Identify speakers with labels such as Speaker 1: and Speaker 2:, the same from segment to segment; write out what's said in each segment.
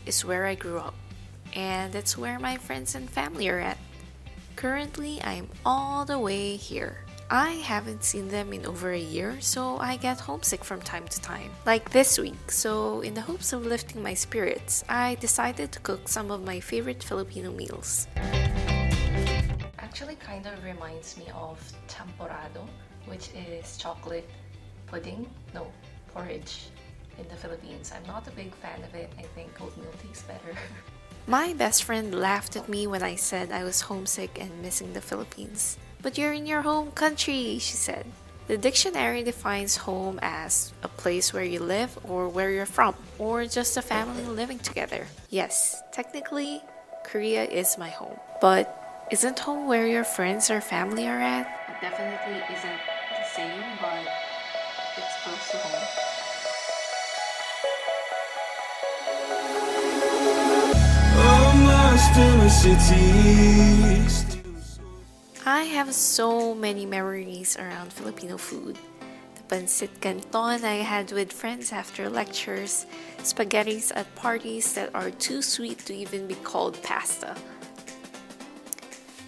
Speaker 1: is where I grew up, and that's where my friends and family are at. Currently, I'm all the way here. I haven't seen them in over a year, so I get homesick from time to time. Like this week, so in the hopes of lifting my spirits, I decided to cook some of my favorite Filipino meals. Actually kind of reminds me of temporado, which is chocolate pudding, no, porridge in the Philippines. I'm not a big fan of it. I think oatmeal tastes better. My best friend laughed at me when I said I was homesick and missing the Philippines. But you're in your home country, she said. The dictionary defines home as a place where you live or where you're from, or just a family living together. Yes, technically, Korea is my home. But isn't home where your friends or family are at? It definitely isn't the same, but it's close to home. I have so many memories around Filipino food. The pancit canton I had with friends after lectures, spaghettis at parties that are too sweet to even be called pasta,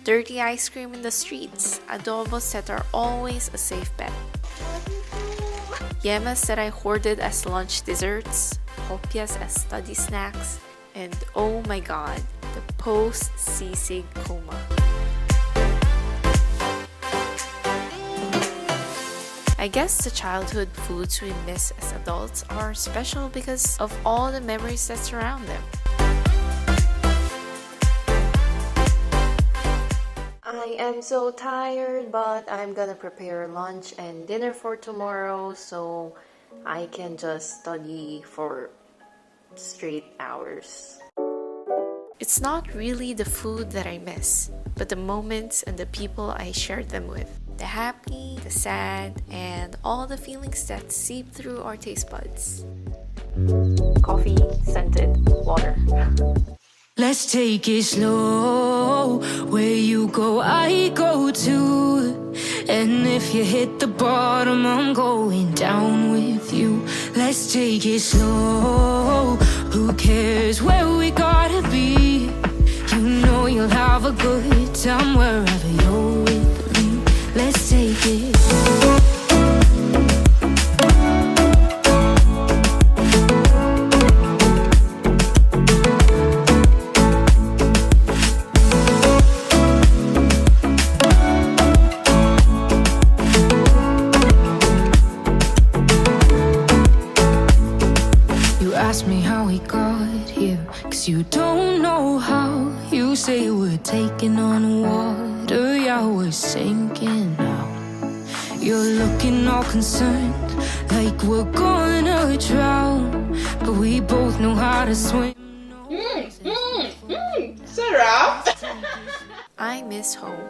Speaker 1: dirty ice cream in the streets, adobos that are always a safe bet, yemas that I hoarded as lunch desserts, hopias as study snacks, and oh my god, the post-sisig coma. I guess the childhood foods we miss as adults are special because of all the memories that surround them. I am so tired, but I'm gonna prepare lunch and dinner for tomorrow so I can just study for straight hours. It's not really the food that I miss, but the moments and the people I shared them with. The happy, the sad, and all the feelings that seep through our taste buds. Coffee, scented, water.
Speaker 2: Let's take it slow. Where you go, I go too. And if you hit the bottom, I'm going down with you. Let's take it slow. Who cares where we gotta be? You know you'll have a good time wherever you're with me. Let's take it. You ask me how we got here, 'cause you don't know how. You say we're taking on water, yeah, we're sinking now. You're looking all concerned, like we're gonna drown, but we both know how to swim.
Speaker 3: Sarap!
Speaker 1: I miss home.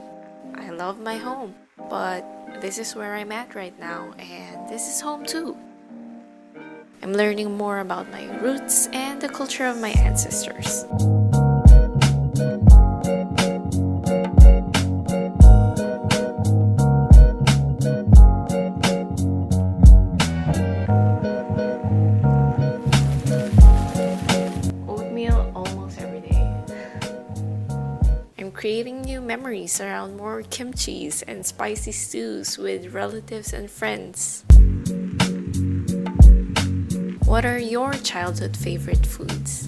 Speaker 1: I love my home, but this is where I'm at right now, and this is home too. I'm learning more about my roots and the culture of my ancestors. Oatmeal almost every day. I'm creating new memories around more kimchis and spicy stews with relatives and friends. What are your childhood favorite foods?